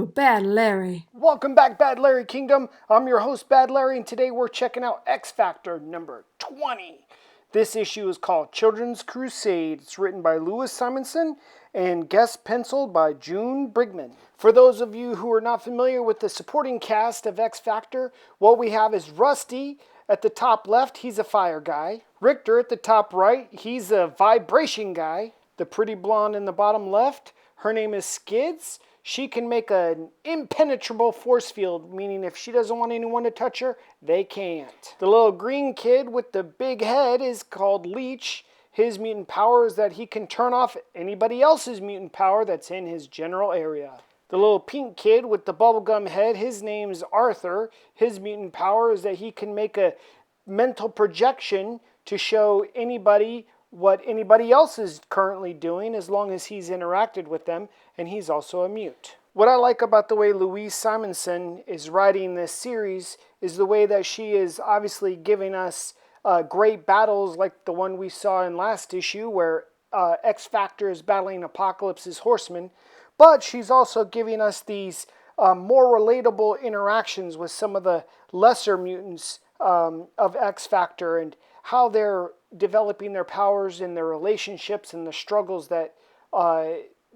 Ooh, Bad Larry. Welcome back, Bad Larry Kingdom. I'm your host, Bad Larry, and today we're checking out X Factor number 20. This issue is called Children's Crusade. It's written by Louis Simonson and guest penciled by June Brigman. For those of you who are not familiar with the supporting cast of X Factor, what we have is Rusty at the top left, he's a fire guy. Rictor at the top right, he's a vibration guy. The pretty blonde in the bottom left, her name is Skids. She can make an impenetrable force field, meaning if she doesn't want anyone to touch her, they can't. The little green kid with the big head is called Leech. His mutant power is that he can turn off anybody else's mutant power that's in his general area. The little pink kid with the bubblegum head, his name's Arthur. His mutant power is that he can make a mental projection to show anybody what anybody else is currently doing as long as he's interacted with them, and he's also a mute. What I like about the way Louise Simonson is writing this series is the way that she is obviously giving us great battles like the one we saw in last issue where X Factor is battling Apocalypse's horsemen, but she's also giving us these more relatable interactions with some of the lesser mutants of X Factor and how they're developing their powers and their relationships and the struggles that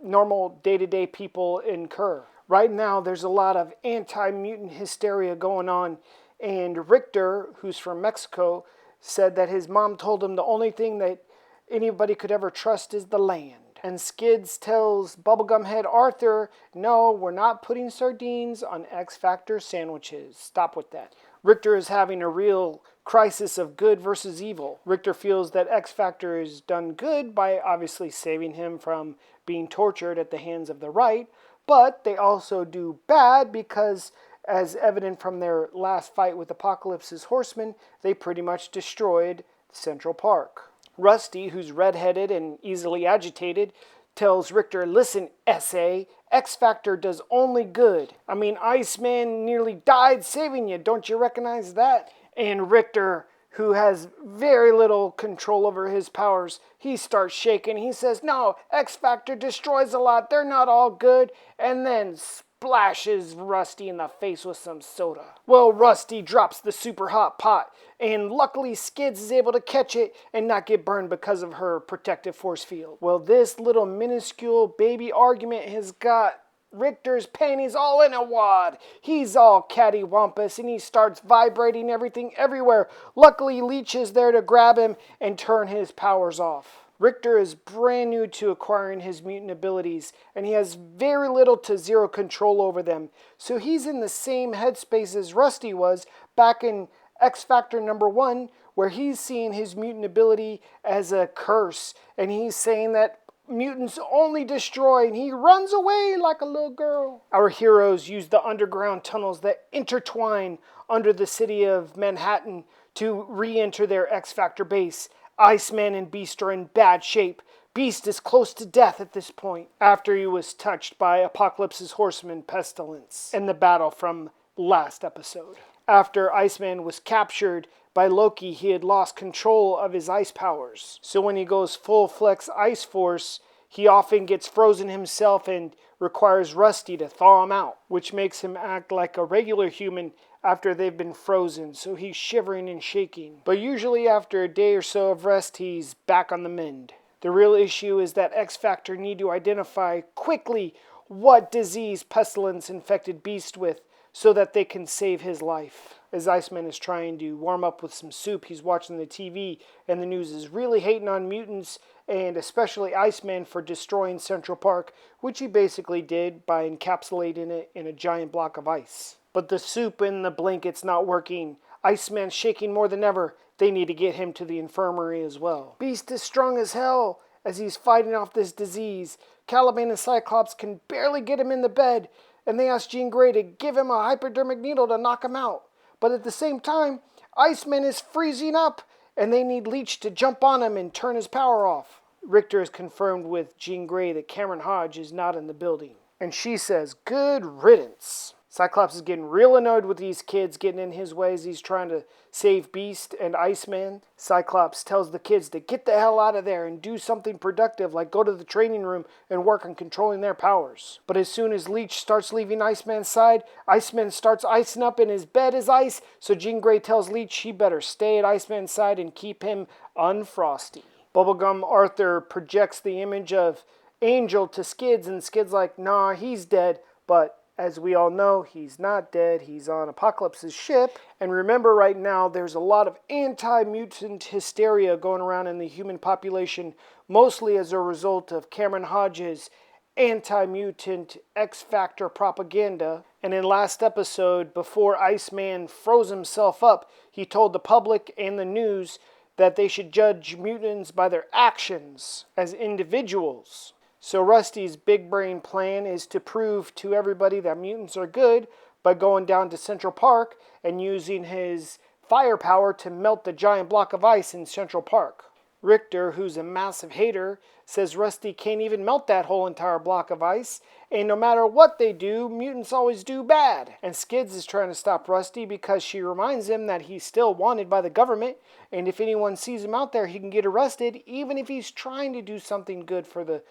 normal day-to-day people incur. Right now, there's a lot of anti-mutant hysteria going on, and Rictor, who's from Mexico, said that his mom told him the only thing that anybody could ever trust is the land. And Skids tells Bubblegum Head Arthur, no, we're not putting sardines on X Factor sandwiches. Stop with that. Rictor is having a real crisis of good versus evil. Rictor feels that X Factor is done good by obviously saving him from being tortured at the hands of the right, but they also do bad because, as evident from their last fight with Apocalypse's horsemen, they pretty much destroyed Central Park. Rusty, who's redheaded and easily agitated, tells Rictor, listen, S.A., X Factor does only good. I mean, Iceman nearly died saving you. Don't you recognize that? And Rictor, who has very little control over his powers, he starts shaking. He says, no, X Factor destroys a lot. They're not all good. And then splashes Rusty in the face with some soda. Well, Rusty drops the super hot pot, and luckily Skids is able to catch it and not get burned because of her protective force field. Well, this little minuscule baby argument has got Rictor's panties all in a wad. He's all cattywampus and he starts vibrating everything everywhere. Luckily, Leech is there to grab him and turn his powers off. Rictor is brand new to acquiring his mutant abilities, and he has very little to zero control over them. So he's in the same headspace as Rusty was back in X Factor number 1, where he's seeing his mutant ability as a curse, and he's saying that mutants only destroy, and he runs away like a little girl. Our heroes use the underground tunnels that intertwine under the city of Manhattan to re-enter their X Factor base. Iceman and Beast are in bad shape. Beast is close to death at this point, after he was touched by Apocalypse's horseman Pestilence in the battle from last episode. After Iceman was captured by Loki, he had lost control of his ice powers. So when he goes full flex ice force, he often gets frozen himself and requires Rusty to thaw him out, which makes him act like a regular human after they've been frozen, so he's shivering and shaking. But usually after a day or so of rest, he's back on the mend. The real issue is that X Factor need to identify quickly what disease Pestilence infected Beast with so that they can save his life. As Iceman is trying to warm up with some soup, he's watching the TV, and the news is really hating on mutants, and especially Iceman for destroying Central Park, which he basically did by encapsulating it in a giant block of ice. But the soup and the blanket's not working. Iceman's shaking more than ever. They need to get him to the infirmary as well. Beast is strong as hell as he's fighting off this disease. Caliban and Cyclops can barely get him in the bed, and they ask Jean Grey to give him a hypodermic needle to knock him out. But at the same time, Iceman is freezing up, and they need Leech to jump on him and turn his power off. Rictor is confirmed with Jean Grey that Cameron Hodge is not in the building, and she says, good riddance. Cyclops is getting real annoyed with these kids getting in his way as he's trying to save Beast and Iceman. Cyclops tells the kids to get the hell out of there and do something productive, like go to the training room and work on controlling their powers. But as soon as Leech starts leaving Iceman's side, Iceman starts icing up and his bed is ice, so Jean Grey tells Leech he better stay at Iceman's side and keep him unfrosty. Bubblegum Arthur projects the image of Angel to Skids, and Skids like, nah, he's dead, but as we all know, he's not dead. He's on Apocalypse's ship. And remember, right now, there's a lot of anti-mutant hysteria going around in the human population, mostly as a result of Cameron Hodges' anti-mutant X-Factor propaganda. And in last episode, before Iceman froze himself up, he told the public and the news that they should judge mutants by their actions as individuals. So Rusty's big brain plan is to prove to everybody that mutants are good by going down to Central Park and using his firepower to melt the giant block of ice in Central Park. Rictor, who's a massive hater, says Rusty can't even melt that whole entire block of ice, and no matter what they do, mutants always do bad. And Skids is trying to stop Rusty because she reminds him that he's still wanted by the government, and if anyone sees him out there, he can get arrested, even if he's trying to do something good for the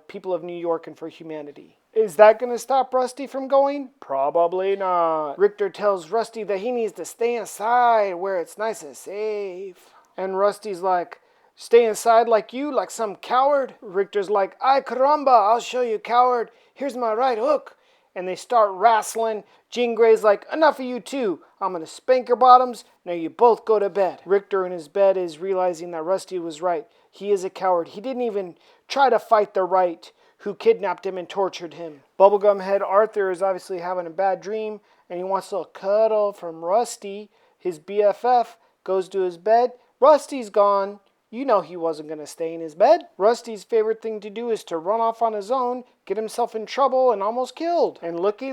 people of New York and for humanity. Is that going to stop Rusty from going? Probably not. Rictor tells Rusty that he needs to stay inside where it's nice and safe. And Rusty's like, stay inside like you, like some coward? Rictor's like, ay caramba, I'll show you, coward. Here's my right hook. And they start wrestling. Jean Grey's like, enough of you two. I'm going to spank your bottoms. Now you both go to bed. Rictor in his bed is realizing that Rusty was right. He is a coward. He didn't even try to fight the right who kidnapped him and tortured him. Bubblegum Head Arthur is obviously having a bad dream, and he wants a cuddle from Rusty. His BFF goes to his bed. Rusty's gone. You know he wasn't going to stay in his bed. Rusty's favorite thing to do is to run off on his own, get himself in trouble, and almost killed. And looky,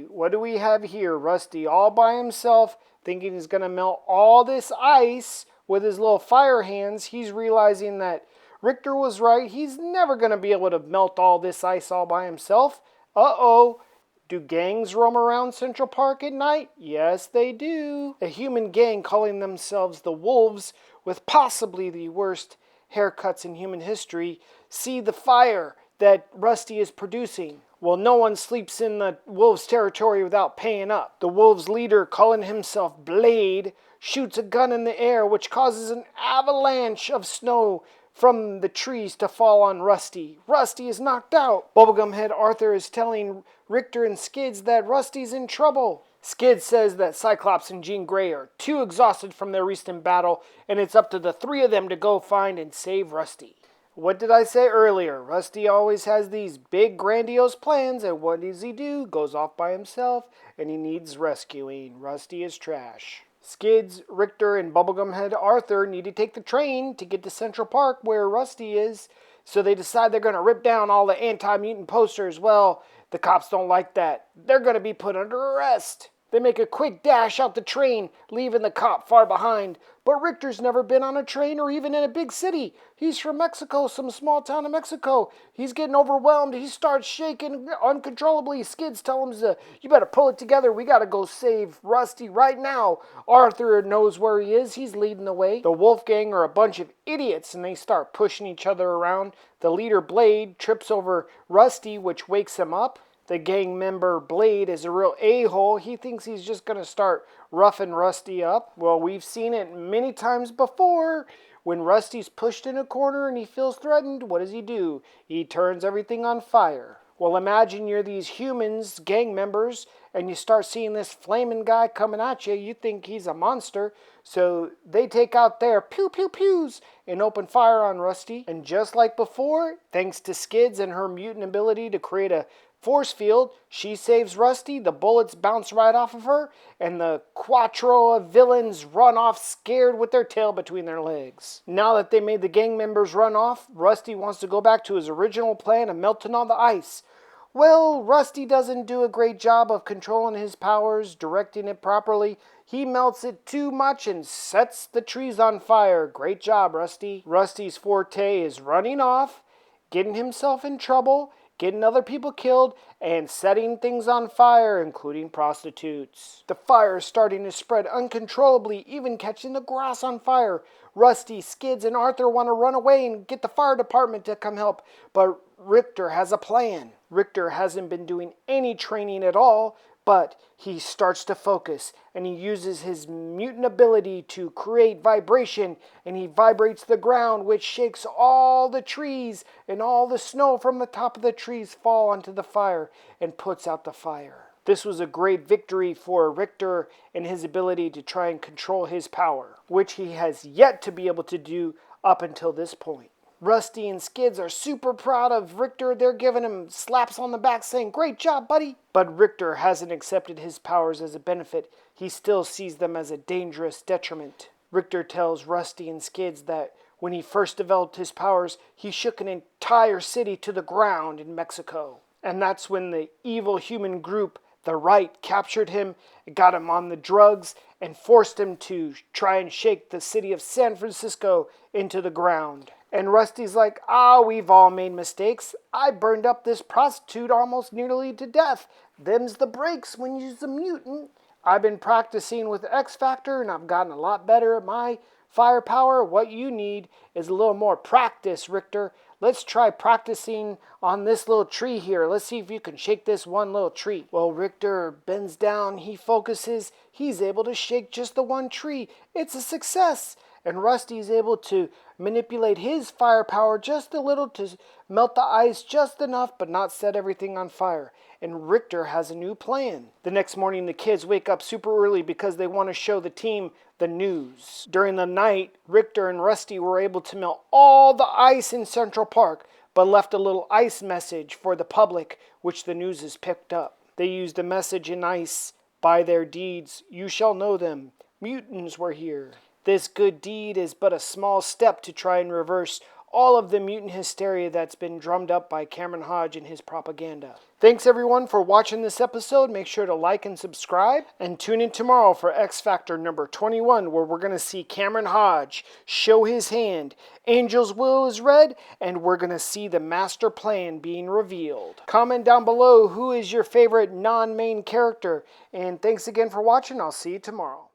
what do we have here? Rusty all by himself, thinking he's going to melt all this ice with his little fire hands. He's realizing that Rictor was right. He's never going to be able to melt all this ice all by himself. Uh-oh. Do gangs roam around Central Park at night? Yes, they do. A human gang calling themselves the Wolves, with possibly the worst haircuts in human history, see the fire that Rusty is producing. Well, no one sleeps in the Wolves' territory without paying up. The Wolves' leader, calling himself Blade, shoots a gun in the air, which causes an avalanche of snow from the trees to fall on Rusty. Rusty is knocked out. Bubblegum Head Arthur is telling Rictor and Skids that Rusty's in trouble. Skids says that Cyclops and Jean Grey are too exhausted from their recent battle, and it's up to the three of them to go find and save Rusty. What did I say earlier? Rusty always has these big grandiose plans, and what does he do? Goes off by himself, and he needs rescuing. Rusty is trash. Skids, Rictor, and Bubblegum Head Arthur need to take the train to get to Central Park where Rusty is, so they decide they're going to rip down all the anti-mutant posters. Well, the cops don't like that. They're going to be put under arrest. They make a quick dash out the train, leaving the cop far behind. But Rictor's never been on a train or even in a big city. He's from Mexico, some small town in Mexico. He's getting overwhelmed. He starts shaking uncontrollably. Skids tell him, you better pull it together. We got to go save Rusty right now. Arthur knows where he is. He's leading the way. The Wolfgang are a bunch of idiots, and they start pushing each other around. The leader, Blade, trips over Rusty, which wakes him up. The gang member Blade is a real a-hole. He thinks he's just going to start roughing Rusty up. Well, we've seen it many times before. When Rusty's pushed in a corner and he feels threatened, what does he do? He turns everything on fire. Well, imagine you're these humans, gang members, and you start seeing this flaming guy coming at you. You think he's a monster. So they take out their pew-pew-pews and open fire on Rusty. And just like before, thanks to Skids and her mutant ability to create a force field, she saves Rusty, the bullets bounce right off of her, and the quattro of villains run off scared with their tail between their legs. Now that they made the gang members run off, Rusty wants to go back to his original plan of melting all the ice. Well, Rusty doesn't do a great job of controlling his powers, directing it properly. He melts it too much and sets the trees on fire. Great job, Rusty. Rusty's forte is running off, getting himself in trouble, getting other people killed, and setting things on fire, including prostitutes. The fire is starting to spread uncontrollably, even catching the grass on fire. Rusty, Skids, and Arthur want to run away and get the fire department to come help, but Rictor has a plan. Rictor hasn't been doing any training at all, but he starts to focus, and he uses his mutant ability to create vibration, and he vibrates the ground, which shakes all the trees, and all the snow from the top of the trees fall onto the fire and puts out the fire. This was a great victory for Rictor and his ability to try and control his power, which he has yet to be able to do up until this point. Rusty and Skids are super proud of Rictor. They're giving him slaps on the back saying, "Great job, buddy." But Rictor hasn't accepted his powers as a benefit. He still sees them as a dangerous detriment. Rictor tells Rusty and Skids that when he first developed his powers, he shook an entire city to the ground in Mexico. And that's when the evil human group, the Right, captured him, got him on the drugs, and forced him to try and shake the city of San Francisco into the ground. And Rusty's like, we've all made mistakes. I burned up this prostitute almost nearly to death. Them's the breaks when you're a mutant. I've been practicing with X Factor, and I've gotten a lot better at my firepower. What you need is a little more practice, Rictor. Let's try practicing on this little tree here. Let's see if you can shake this one little tree. Well, Rictor bends down, he focuses, he's able to shake just the one tree. It's a success. And Rusty's able to manipulate his firepower just a little to melt the ice just enough, but not set everything on fire. And Rictor has a new plan. The next morning, the kids wake up super early because they want to show the team the news. During the night, Rictor and Rusty were able to melt all the ice in Central Park, but left a little ice message for the public, which the news has picked up. They used the message in ice: "By their deeds, you shall know them. Mutants were here." This good deed is but a small step to try and reverse all of the mutant hysteria that's been drummed up by Cameron Hodge and his propaganda. Thanks everyone for watching this episode. Make sure to like and subscribe, and tune in tomorrow for X Factor number 21, where we're going to see Cameron Hodge show his hand. Angel's will is read, and we're going to see the master plan being revealed. Comment down below who is your favorite non-main character, and thanks again for watching. I'll see you tomorrow.